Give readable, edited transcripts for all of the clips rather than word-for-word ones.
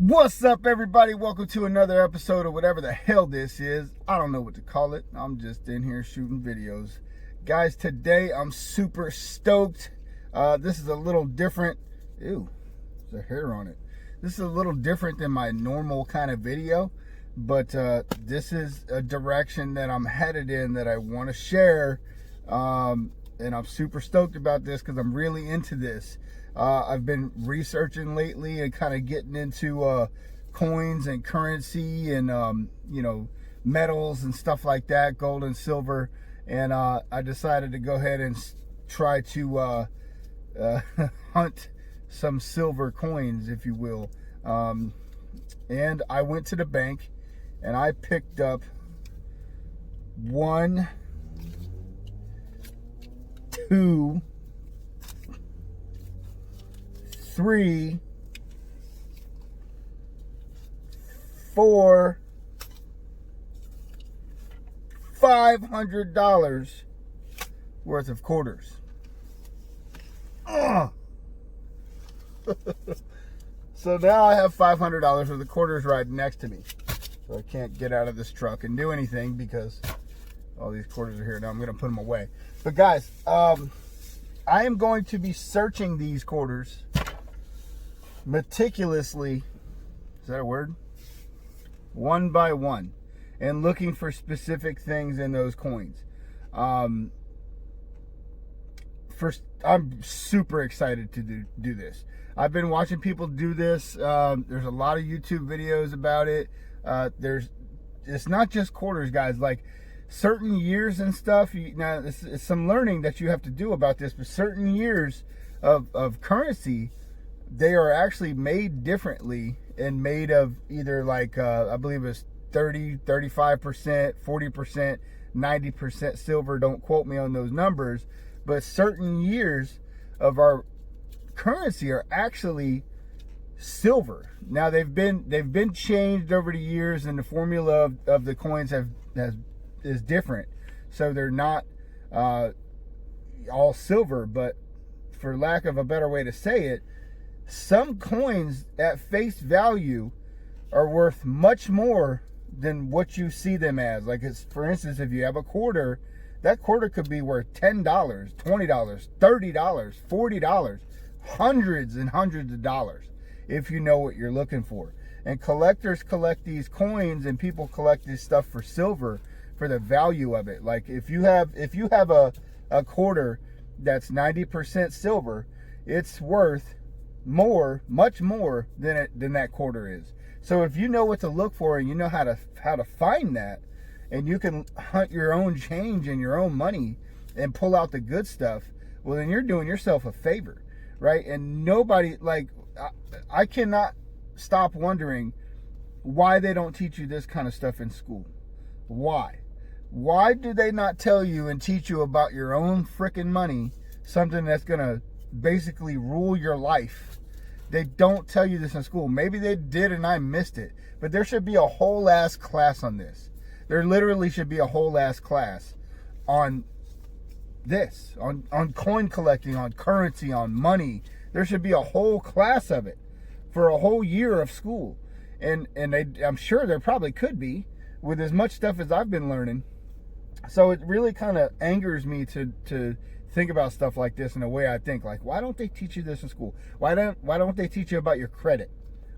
What's up, everybody? Welcome to another episode of whatever the hell this is. I don't know what to call it. I'm just in here shooting videos. Guys, today I'm super stoked. This is a little different. Ew, there's a hair on it. This is a little different than my normal kind of video, but this is a direction that I'm headed in that I want to share. And I'm super stoked about this because I'm really into this. I've been researching lately and kind of getting into coins and currency and metals and stuff like that, gold and silver. And I decided to go ahead and try to hunt some silver coins, if you will. And I went to the bank and I picked up 1, 2, 3, 4, $500 worth of quarters. So now I have $500 worth of quarters right next to me. So I can't get out of this truck and do anything because all these quarters are here. Now I'm going to put them away. But guys, I am going to be searching these quarters meticulously, is that a word? One by one, and looking for specific things in those coins. First, I'm super excited to do this. I've been watching people do this. There's a lot of YouTube videos about it. It's not just quarters, guys. Like certain years and stuff. Now, it's some learning that you have to do about this. But certain years of currency, they are actually made differently and made of either like I believe it's 30, 35%, 40%, 90% silver. Don't quote me on those numbers, but certain years of our currency are actually silver. Now they've been changed over the years, and the formula of the coins is different, so they're not all silver. But for lack of a better way to say it, some coins at face value are worth much more than what you see them as. Like, it's, for instance, if you have a quarter, that quarter could be worth $10, $20, $30, $40, hundreds and hundreds of dollars if you know what you're looking for. And collectors collect these coins, and people collect this stuff for silver, for the value of it. Like if you have a quarter that's 90% silver, it's worth more, much more than that quarter is. So if you know what to look for and you know how to find that, and you can hunt your own change and your own money and pull out the good stuff, well, then you're doing yourself a favor, right? And nobody, like, I cannot stop wondering why they don't teach you this kind of stuff in school. Why do they not tell you and teach you about your own freaking money, something that's gonna basically rule your life? They don't tell you this in school. Maybe they did and I missed it, but there should be a whole ass class on this. There literally should be a whole ass class on this, on coin collecting, on currency, on money. There should be a whole class of it for a whole year of school. And I'm sure there probably could be, with as much stuff as I've been learning. So it really kind of angers me to think about stuff like this in a way I think, like, why don't they teach you this in school? Why don't they teach you about your credit?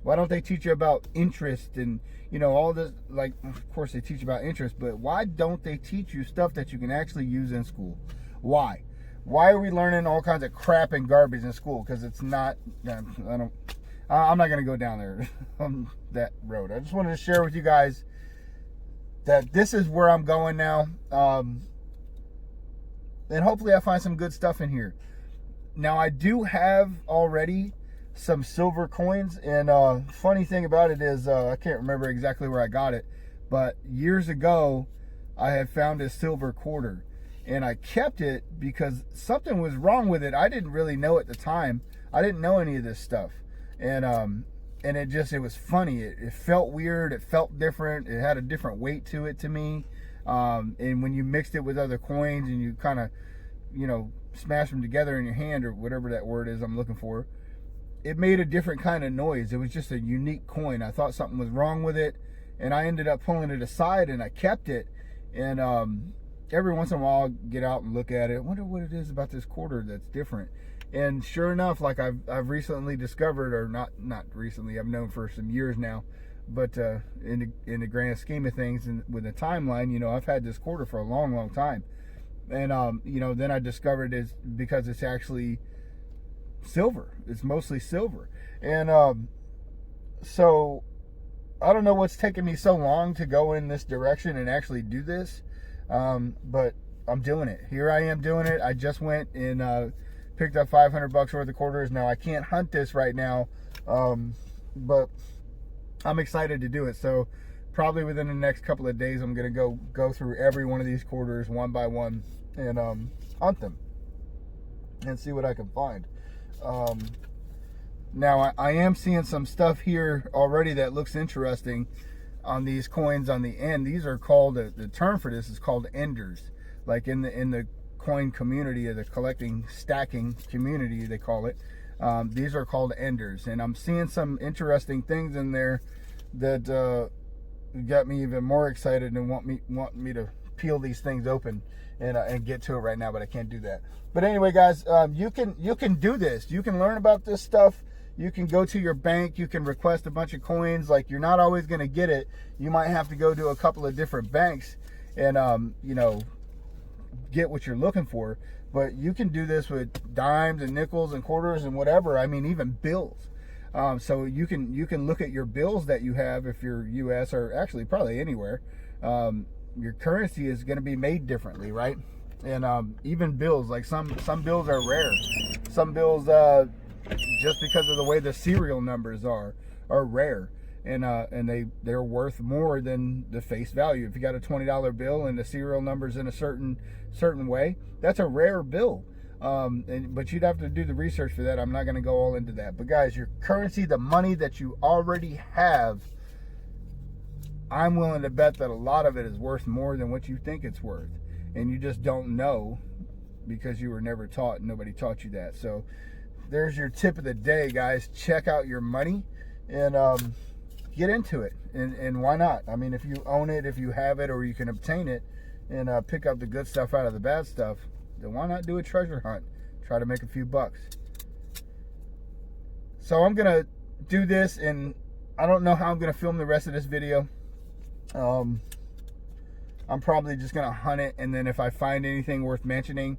Why don't they teach you about interest and, all this? Like, of course they teach about interest, but why don't they teach you stuff that you can actually use in school? Why are we learning all kinds of crap and garbage in school? Because it's not, I'm not going to go down there on that road. I just wanted to share with you guys that this is where I'm going now. And hopefully I find some good stuff in here. Now, I do have already some silver coins, and funny thing about it is I can't remember exactly where I got it, but years ago I had found a silver quarter, and I kept it because something was wrong with it. I didn't really know at the time. I didn't know any of this stuff, and it was funny. It felt weird. It felt different. It had a different weight to it to me. And when you mixed it with other coins and you kind of, smash them together in your hand, or whatever that word is I'm looking for, it made a different kind of noise. It was just a unique coin. I thought something was wrong with it, and I ended up pulling it aside, and I kept it. And every once in a while, I'll get out and look at it. I wonder what it is about this quarter that's different. And sure enough, like I've recently discovered, or not recently, I've known for some years now, but in the grand scheme of things, and with the timeline, you know, I've had this quarter for a long time. And you know, then I discovered it's because it's actually silver. It's mostly silver. And so I don't know what's taking me so long to go in this direction and actually do this, but I'm doing it. Here I am doing it. I just went and picked up $500 worth of quarters. Now I can't hunt this right now, but I'm excited to do it. So probably within the next couple of days, I'm gonna go through every one of these quarters one by one and hunt them and see what I can find. Now I am seeing some stuff here already that looks interesting on these coins on the end. These are called, the term for this is called enders. Like in the coin community, or the collecting stacking community, they call it. These are called enders, and I'm seeing some interesting things in there that got me even more excited and want me to peel these things open and get to it right now, but I can't do that. But anyway, guys, you can do this. You can learn about this stuff. You can go to your bank. You can request a bunch of coins. Like, you're not always going to get it. You might have to go to a couple of different banks and you know, get what you're looking for. But you can do this with dimes and nickels and quarters and whatever. I mean, even bills. So you can look at your bills that you have if you're U.S. or actually probably anywhere. Your currency is going to be made differently, right? And even bills, like some bills are rare. Some bills, just because of the way the serial numbers are rare, and they're worth more than the face value. If you got a $20 bill and the serial number's in a certain way, that's a rare bill. But you'd have to do the research for that. I'm not going to go all into that. But guys, your currency, the money that you already have, I'm willing to bet that a lot of it is worth more than what you think it's worth. And you just don't know because you were never taught, and nobody taught you that. So there's your tip of the day, guys. Check out your money and get into it. And why not? I mean, if you own it, if you have it, or you can obtain it and pick up the good stuff out of the bad stuff, then why not do a treasure hunt? Try to make a few bucks. So I'm going to do this, and I don't know how I'm going to film the rest of this video. I'm probably just going to hunt it, and then if I find anything worth mentioning,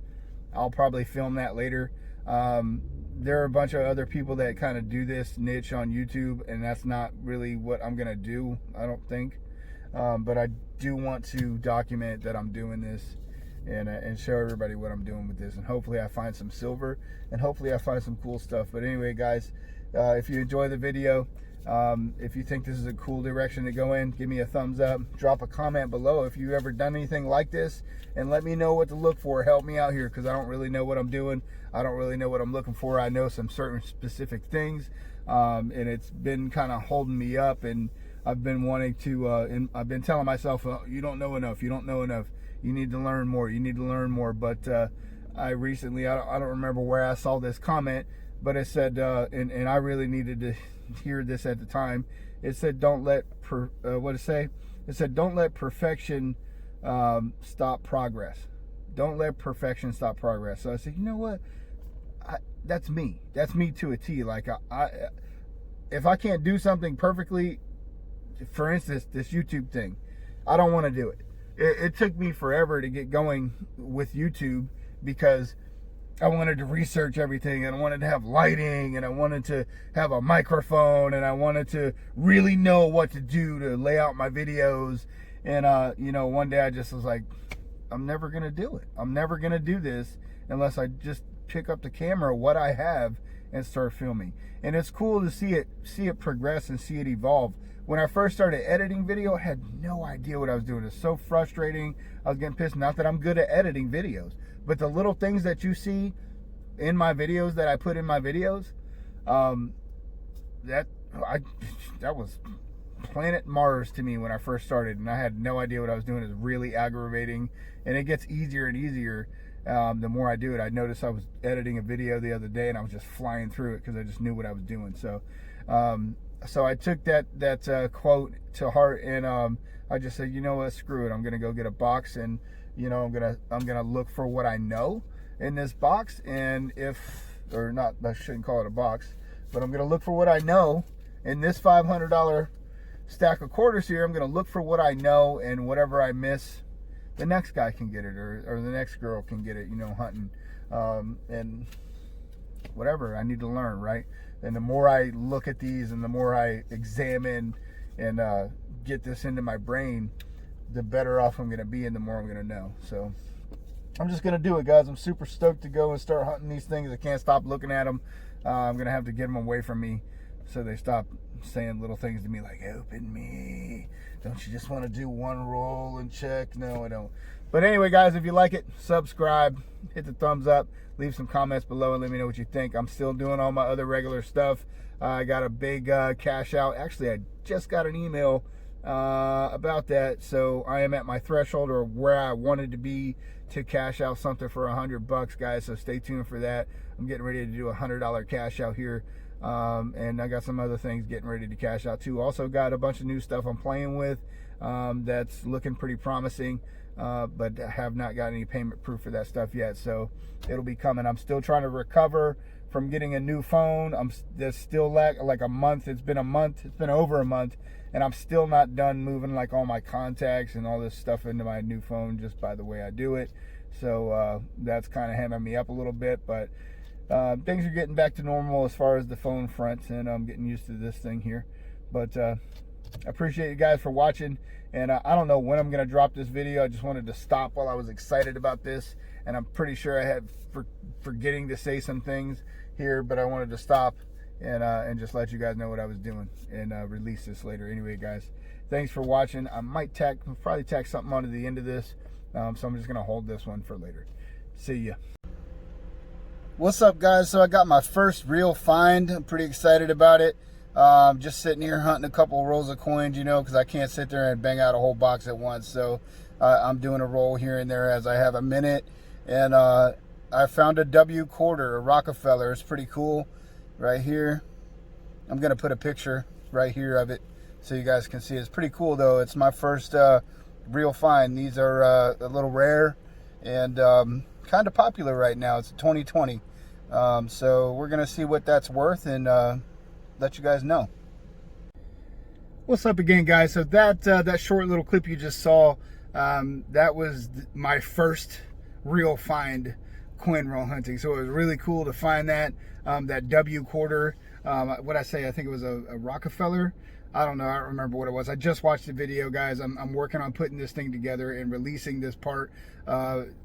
I'll probably film that later. There are a bunch of other people that kind of do this niche on YouTube, and that's not really what I'm going to do, I don't think. But I do want to document that I'm doing this and show everybody what I'm doing with this. And hopefully I find some silver, and hopefully I find some cool stuff. But anyway, guys, if you enjoy the video, if you think this is a cool direction to go in, give me a thumbs up. Drop a comment below if you've ever done anything like this, and let me know what to look for. Help me out here, because I don't really know what I'm doing. I don't really know what I'm looking for. I know some certain specific things, and it's been kind of holding me up, and I've been wanting to, and I've been telling myself, you don't know enough, you don't know enough, you need to learn more, you need to learn more. But I recently, I don't remember where I saw this comment, but it said, and I really needed to hear this at the time. It said, don't let, what did it say? It said, don't let perfection stop progress. Don't let perfection stop progress. So I said, you know what? That's me. That's me to a T. Like, if I can't do something perfectly, for instance, this YouTube thing, I don't want to do it. It took me forever to get going with YouTube because I wanted to research everything, and I wanted to have lighting, and I wanted to have a microphone, and I wanted to really know what to do to lay out my videos. And you know, one day I just was like, I'm never gonna do it. I'm never gonna do this unless I just pick up the camera, what I have, and start filming. And it's cool to see it progress and see it evolve. When I first started editing video, I had no idea what I was doing. It's so frustrating. I was getting pissed. Not that I'm good at editing videos, but the little things that you see in my videos that I put in my videos, that was planet Mars to me when I first started, and I had no idea what I was doing. It was really aggravating, and it gets easier and easier the more I do it. I noticed I was editing a video the other day and I was just flying through it because I just knew what I was doing. So so I took that quote to heart, and I just said, you know what, screw it. I'm gonna go get a box, and you know, I'm gonna look for what I know in this box, and or not, I shouldn't call it a box, but I'm gonna look for what I know in this $500 stack of quarters here. I'm gonna look for what I know, and whatever I miss, the next guy can get it, or the next girl can get it, you know, hunting, and whatever I need to learn, right? And the more I look at these and the more I examine and get this into my brain, the better off I'm going to be and the more I'm going to know. So I'm just going to do it, guys. I'm super stoked to go and start hunting these things. I can't stop looking at them. I'm going to have to get them away from me so they stop saying little things to me like, open me. Don't you just want to do one roll and check? No, I don't. But anyway, guys, if you like it, subscribe, hit the thumbs up, leave some comments below and let me know what you think. I'm still doing all my other regular stuff. I got a big cash out. Actually, I just got an email about that. So I am at my threshold, or where I wanted to be, to cash out something for $100, guys. So stay tuned for that. I'm getting ready to do a $100 cash out here. And I got some other things getting ready to cash out too. Also got a bunch of new stuff I'm playing with that's looking pretty promising, but I have not got any payment proof for that stuff yet, so it'll be coming. I'm still trying to recover from getting a new phone. There's still like a month. It's been over a month, and I'm still not done moving like all my contacts and all this stuff into my new phone just by the way I do it. So that's kind of hamming me up a little bit, but things are getting back to normal as far as the phone front, and I'm getting used to this thing here. But I appreciate you guys for watching, and I don't know when I'm going to drop this video. I just wanted to stop while I was excited about this, and I'm pretty sure I had forgetting to say some things here, but I wanted to stop and just let you guys know what I was doing and release this later. Anyway, guys, thanks for watching. I might probably tack something onto the end of this, so I'm just going to hold this one for later. See ya. What's up, guys? So I got my first real find. I'm pretty excited about it. Just sitting here hunting a couple rolls of coins, you know, because I can't sit there and bang out a whole box at once. So I'm doing a roll here and there as I have a minute. And I found a W quarter, a Rockefeller. It's pretty cool right here. I'm going to put a picture right here of it so you guys can see. It's pretty cool, though. It's my first real find. These are a little rare and kind of popular right now. It's 2020. So we're gonna see what that's worth and let you guys know. What's up again, guys? So that short little clip you just saw, that was my first real find coin roll hunting. So it was really cool to find that W quarter. What I say, I think it was a Rockefeller. I don't know, I don't remember what it was. I just watched the video, guys. I'm working on putting this thing together and releasing this part.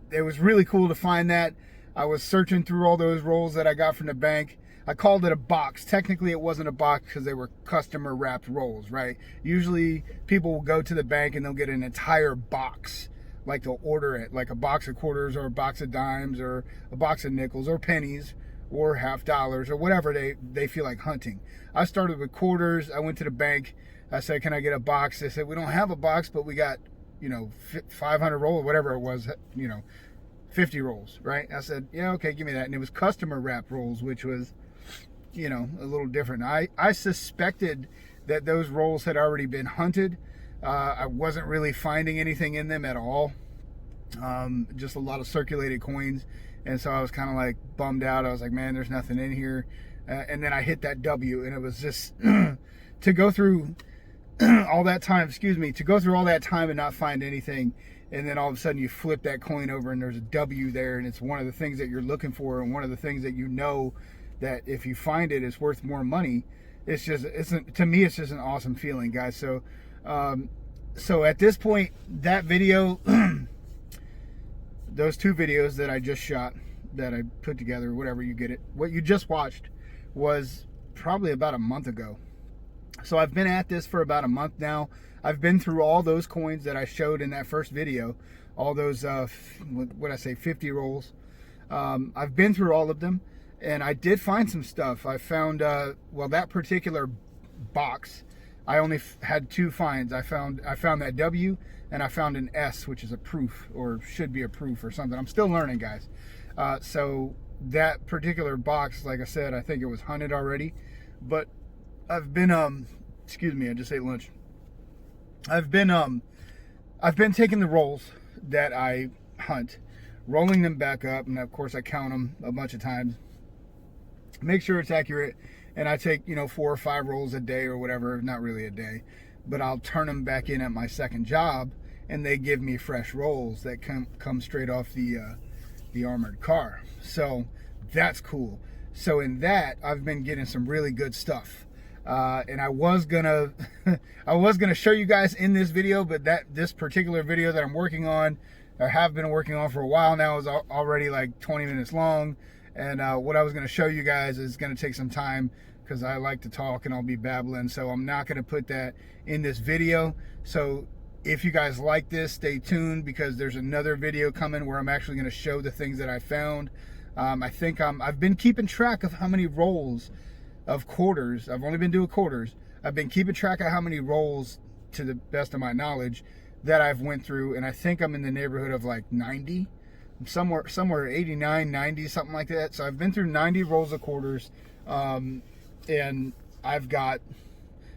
It was really cool to find that. I was searching through all those rolls that I got from the bank. I called it a box. Technically, it wasn't a box because they were customer wrapped rolls, right? Usually, people will go to the bank and they'll get an entire box. Like they'll order it, like a box of quarters or a box of dimes or a box of nickels or pennies or $50 or whatever they feel like hunting. I started with quarters. I went to the bank. I said, can I get a box? They said, we don't have a box, but we got, you know, 500 rolls, whatever it was, you know, 50 rolls, right? I said, yeah, okay, give me that. And it was customer wrap rolls, which was, you know, a little different. I suspected that those rolls had already been hunted. I wasn't really finding anything in them at all. Just a lot of circulated coins. And so I was kind of like bummed out. I was like, man, there's nothing in here. And then I hit that W, and it was just to go through all that time, to go through all that time and not find anything. And then all of a sudden you flip that coin over and there's a W there, and it's one of the things that you're looking for, and one of the things that you know that if you find it, it's worth more money. It's just, to me, it's just an awesome feeling, guys. So, so at this point, that video, those two videos that I just shot, that I put together, whatever, you get it. What you just watched was probably about a month ago. So I've been at this for about a month now. I've been through all those coins that I showed in that first video, all those, what I say, 50 rolls. I've been through all of them, and I did find some stuff. I found, well, that particular box I only had 2 finds. I found that W, and I found an S, which is a proof, or should be a proof or something. I'm still learning, guys. So that particular box, like I said, I think it was hunted already. But I've been excuse me, I just ate lunch. I've been taking the rolls that I hunt, rolling them back up, and of course I count them a bunch of times, make sure it's accurate, and I take 4 or 5 rolls a day or whatever. Not really a day, but I'll turn them back in at my second job, and they give me fresh rolls that come straight off the armored car. So that's cool. So in that, I've been getting some really good stuff. And I was gonna show you guys in this video, but this particular video that I'm working on, or have been working on for a while now, is already like 20 minutes long. And what I was gonna show you guys is gonna take some time, because I like to talk and I'll be babbling. So I'm not gonna put that in this video. So if you guys like this, stay tuned, because there's another video coming where I'm actually gonna show the things that I found. I think I've been keeping track of how many rolls of quarters. I've only been doing quarters. I've been keeping track of how many rolls, to the best of my knowledge, that I've went through, and I think I'm in the neighborhood of like 90, somewhere 89, 90, something like that. So I've been through 90 rolls of quarters, and I've got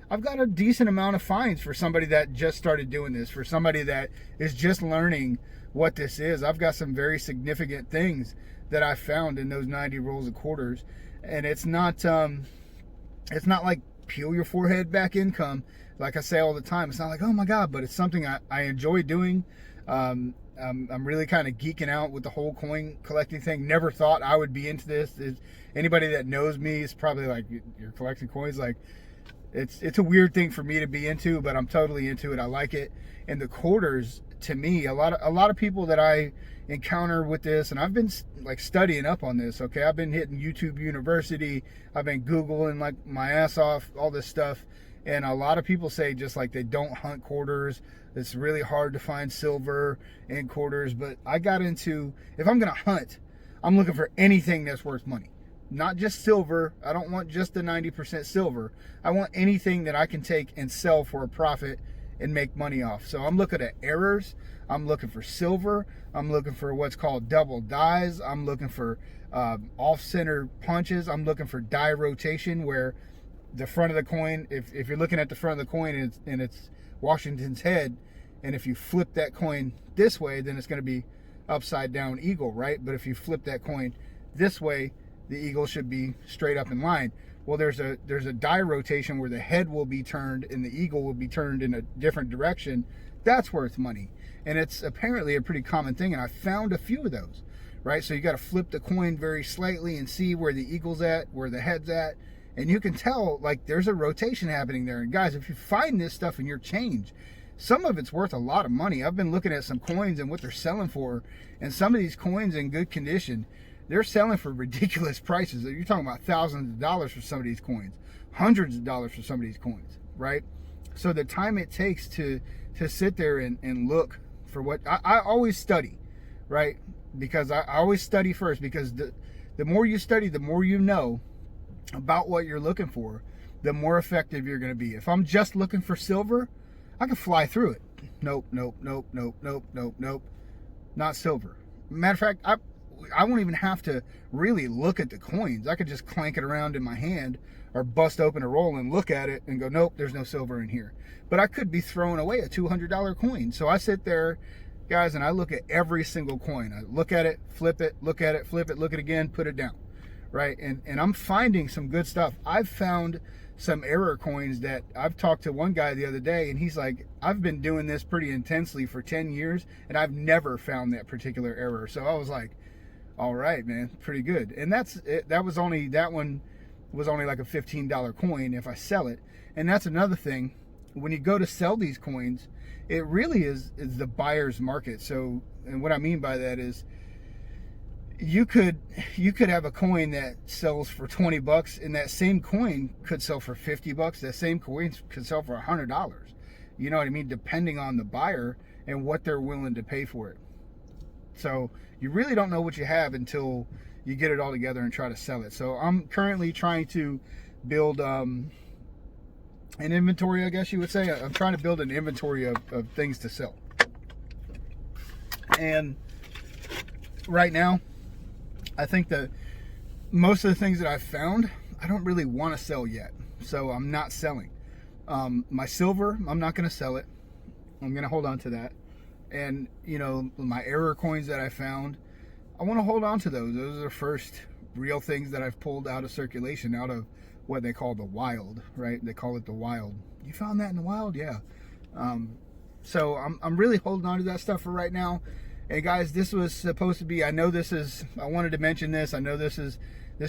a decent amount of finds for somebody that just started doing this, for somebody that is just learning what this is. I've got some very significant things that I found in those 90 rolls of quarters, and it's not like peel your forehead back income, like I say all the time. It's not like, oh my God, but it's something I enjoy doing. I'm really kind of geeking out with the whole coin collecting thing. Never thought I would be into this. Anybody that knows me is probably like, you're collecting coins? Like, it's a weird thing for me to be into, but I'm totally into it. I like it. And the quarters, to me, a lot of people that I encounter with this, and I've been like studying up on this, okay? I've been hitting YouTube University, I've been Googling like my ass off, all this stuff, and a lot of people say just like they don't hunt quarters. It's really hard to find silver in quarters. But I got into, if I'm gonna hunt, I'm looking for anything that's worth money. Not just silver. I don't want just the 90% silver. I want anything that I can take and sell for a profit and make money off. So I'm looking at errors. I'm looking for silver. I'm looking for what's called double dies. I'm looking for off-center punches. I'm looking for die rotation, where the front of the coin, if you're looking at the front of the coin and it's Washington's head, and if you flip that coin this way, then it's going to be upside down eagle, right? But if you flip that coin this way, the eagle should be straight up in line. Well, there's a die rotation where the head will be turned and the eagle will be turned in a different direction. That's worth money. And it's apparently a pretty common thing, and I found a few of those, right? So you got to flip the coin very slightly and see where the eagle's at, where the head's at, and you can tell like there's a rotation happening there. And guys, if you find this stuff in your change, some of it's worth a lot of money. I've been looking at some coins and what they're selling for, and some of these coins in good condition, they're selling for ridiculous prices. You're talking about thousands of dollars for some of these coins, hundreds of dollars for some of these coins, right? So the time it takes to sit there and look for what, I always study, right? Because I always study first, because the more you study, the more you know about what you're looking for, the more effective you're going to be. If I'm just looking for silver, I can fly through it. Nope, nope, nope, nope, nope, nope, nope. Not silver. Matter of fact, I won't even have to really look at the coins. I could just clank it around in my hand or bust open a roll and look at it and go, nope, there's no silver in here. But I could be throwing away a $200 coin. So I sit there, guys, and I look at every single coin. I look at it, flip it, look at it, flip it, look at it again, put it down, right? And I'm finding some good stuff. I've found some error coins that I've talked to one guy the other day, and he's like, I've been doing this pretty intensely for 10 years, and I've never found that particular error. So I was like, all right, man, pretty good. And that one was only like a $15 coin if I sell it. And that's another thing. When you go to sell these coins, it really is the buyer's market. So, and what I mean by that is, you could have a coin that sells for 20 bucks, and that same coin could sell for 50 bucks. That same coin could sell for $100. You know what I mean? Depending on the buyer and what they're willing to pay for it. So you really don't know what you have until you get it all together and try to sell it. So I'm currently trying to build an inventory, I guess you would say. I'm trying to build an inventory of things to sell. And right now, I think that most of the things that I've found, I don't really want to sell yet. So I'm not selling. My silver, I'm not going to sell it. I'm going to hold on to that. And, you know, my error coins that I found, I want to hold on to those. Those are the first real things that I've pulled out of circulation, out of what they call the wild, right? They call it the wild. You found that in the wild? Yeah. So I'm really holding on to that stuff for right now. Hey guys, this was supposed to be, I wanted to mention this. I know this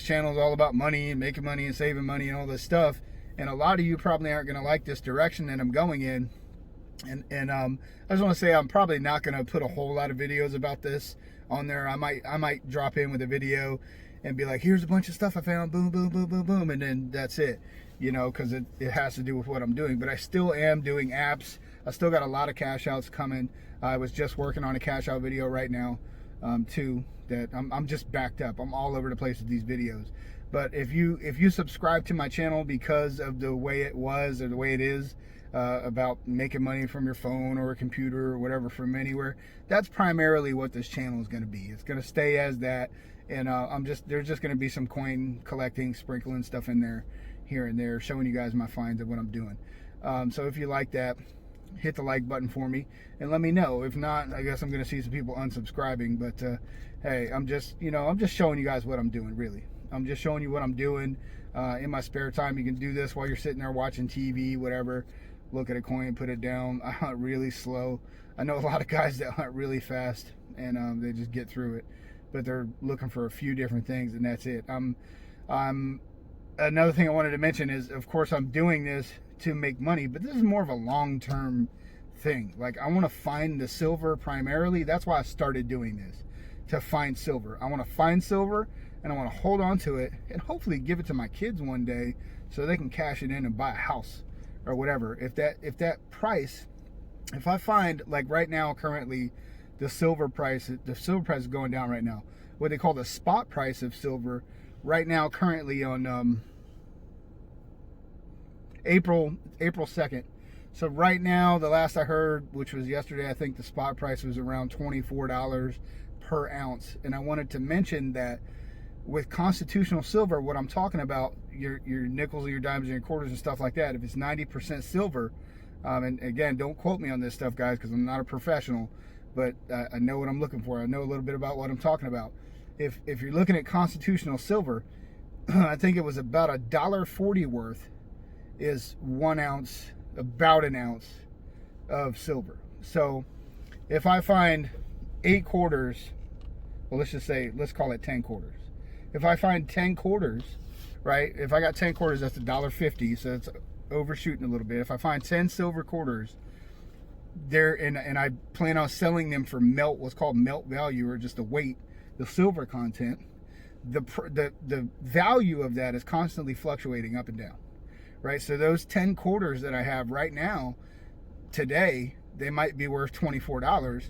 channel is all about money and making money and saving money and all this stuff. And a lot of you probably aren't going to like this direction that I'm going in. And I just want to say I'm probably not going to put a whole lot of videos about this on there. I might drop in with a video and be like, here's a bunch of stuff I found, boom, boom, boom, boom, boom, and then that's it, you know, because it has to do with what I'm doing. But I still am doing apps. I still got a lot of cash outs coming. I was just working on a cash out video right now, too, that I'm just backed up. I'm all over the place with these videos. But if you subscribe to my channel because of the way it was or the way it is, about making money from your phone or a computer or whatever from anywhere, that's primarily what this channel is going to be. It's going to stay as that. And there's just going to be some coin collecting, sprinkling stuff in there here and there, showing you guys my finds of what I'm doing. So if you like that, hit the like button for me and let me know. If not, I guess I'm going to see some people unsubscribing. But hey, I'm just showing you guys what I'm doing, really. I'm just showing you what I'm doing in my spare time. You can do this while you're sitting there watching TV, whatever. Look at a coin, put it down. I hunt really slow. I know a lot of guys that hunt really fast and they just get through it, but they're looking for a few different things and that's it. Another thing I wanted to mention is, of course, I'm doing this to make money, but this is more of a long-term thing. Like, I want to find the silver primarily. That's why I started doing this, to find silver. I want to find silver and I want to hold on to it and hopefully give it to my kids one day so they can cash it in and buy a house or whatever. If I find, like right now, currently, the silver price is going down right now. What they call the spot price of silver right now, currently on April 2nd. So right now, the last I heard, which was yesterday, I think the spot price was around $24 per ounce. And I wanted to mention that with constitutional silver, what I'm talking about, your nickels and your dimes and your quarters and stuff like that, if it's 90% silver, and again, don't quote me on this stuff, guys, because I'm not a professional, but I know what I'm looking for. I know a little bit about what I'm talking about. If you're looking at constitutional silver, I think it was about $1.40 worth is 1 ounce, about an ounce of silver. So if I find 8 quarters, well, let's call it 10 quarters. If I find 10 quarters, right? If I got 10 quarters, that's $1.50, so it's overshooting a little bit. If I find 10 silver quarters there, and I plan on selling them for what's called melt value, or just the weight, the silver content, the value of that is constantly fluctuating up and down, right? So those 10 quarters that I have right now, today, they might be worth $24,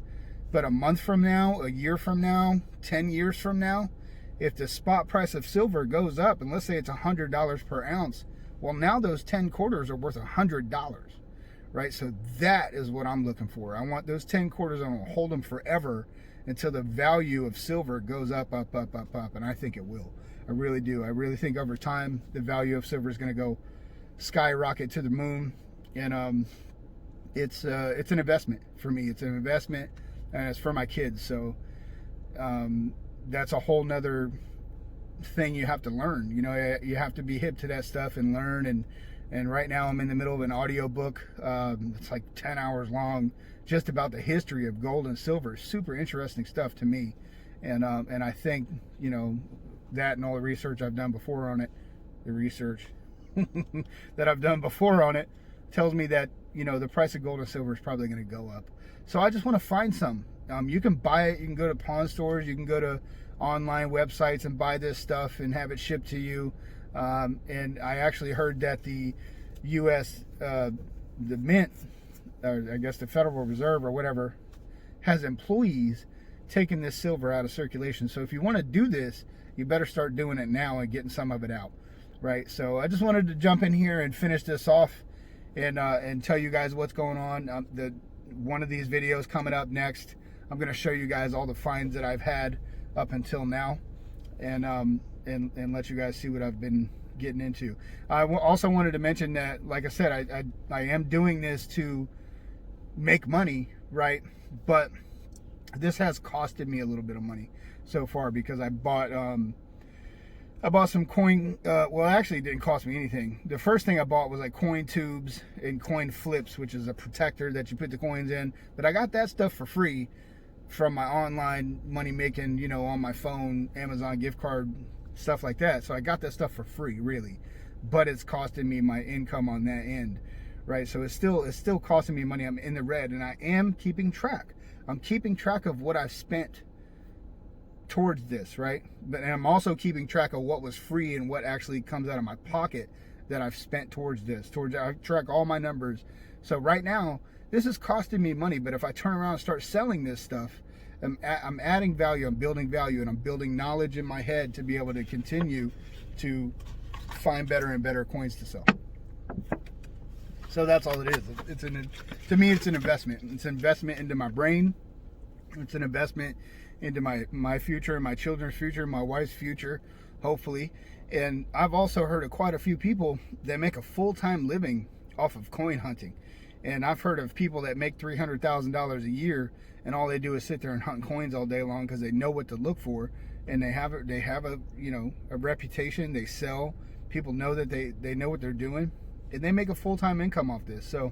but a month from now, a year from now, 10 years from now, if the spot price of silver goes up, and let's say it's $100 per ounce, well, now those 10 quarters are worth $100, right? So that is what I'm looking for. I want those 10 quarters, I'm gonna hold them forever until the value of silver goes up, up, up, up, up, and I think it will. I really do. I really think over time, the value of silver is gonna go skyrocket to the moon, and it's an investment for me. It's an investment, and it's for my kids. So that's a whole nother thing you have to learn. You know, you have to be hip to that stuff and learn. And right now I'm in the middle of an audio book. It's like 10 hours long, just about the history of gold and silver. Super interesting stuff to me. And I think, you know, that and all the research I've done before on it, that I've done before on it, tells me that, you know, the price of gold and silver is probably going to go up. So I just want to find some. You can buy it. You can go to pawn stores. You can go to online websites and buy this stuff and have it shipped to you. And I actually heard that the U.S., the Mint, or I guess the Federal Reserve or whatever, has employees taking this silver out of circulation. So if you want to do this, you better start doing it now and getting some of it out, right? So I just wanted to jump in here and finish this off and tell you guys what's going on. One of these videos coming up next, I'm going to show you guys all the finds that I've had up until now, and let you guys see what I've been getting into. I also wanted to mention that, like I said, I am doing this to make money, right? But this has costed me a little bit of money so far, because I bought some coin. Well, actually, it didn't cost me anything. The first thing I bought was like coin tubes and coin flips, which is a protector that you put the coins in. But I got that stuff for free from my online money making, you know, on my phone, Amazon gift card, stuff like that. So I got that stuff for free, really. But it's costing me my income on that end, right? So it's still costing me money. I'm in the red, and I am keeping track. I'm keeping track of what I've spent towards this, right? But I'm also keeping track of what was free and what actually comes out of my pocket that I've spent towards this. I track all my numbers. So right now, this is costing me money, but if I turn around and start selling this stuff, I'm adding value, I'm building value, and I'm building knowledge in my head to be able to continue to find better and better coins to sell. So that's all it is. To me, it's an investment. It's an investment into my brain. It's an investment into my future, my children's future, my wife's future, hopefully. And I've also heard of quite a few people that make a full-time living off of coin hunting. And I've heard of people that make $300,000 a year, and all they do is sit there and hunt coins all day long because they know what to look for, and they have a you know, a reputation. They sell. People know that they know what they're doing, and they make a full-time income off this. So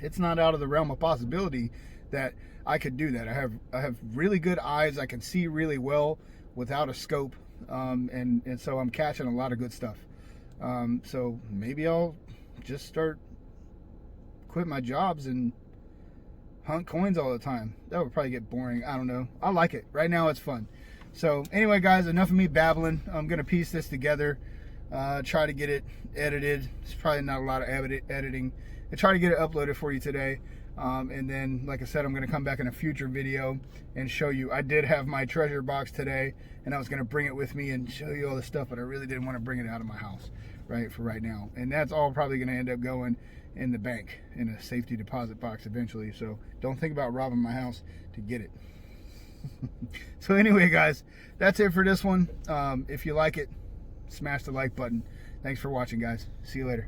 it's not out of the realm of possibility that I could do that. I have really good eyes. I can see really well without a scope, and so I'm catching a lot of good stuff. So maybe I'll just quit my jobs and hunt coins all the time. That would probably get boring. I don't know. I like it. Right now it's fun. So anyway, guys, enough of me babbling. I'm gonna piece this together, try to get it edited. It's probably not a lot of editing. I try to get it uploaded for you today. And then, like I said, I'm going to come back in a future video and show you. I did have my treasure box today, and I was going to bring it with me and show you all the stuff, but I really didn't want to bring it out of my house, right, for right now. And that's all probably going to end up going in the bank, in a safety deposit box eventually. So don't think about robbing my house to get it. So anyway, guys, that's it for this one. If you like it, smash the like button. Thanks for watching, guys. See you later.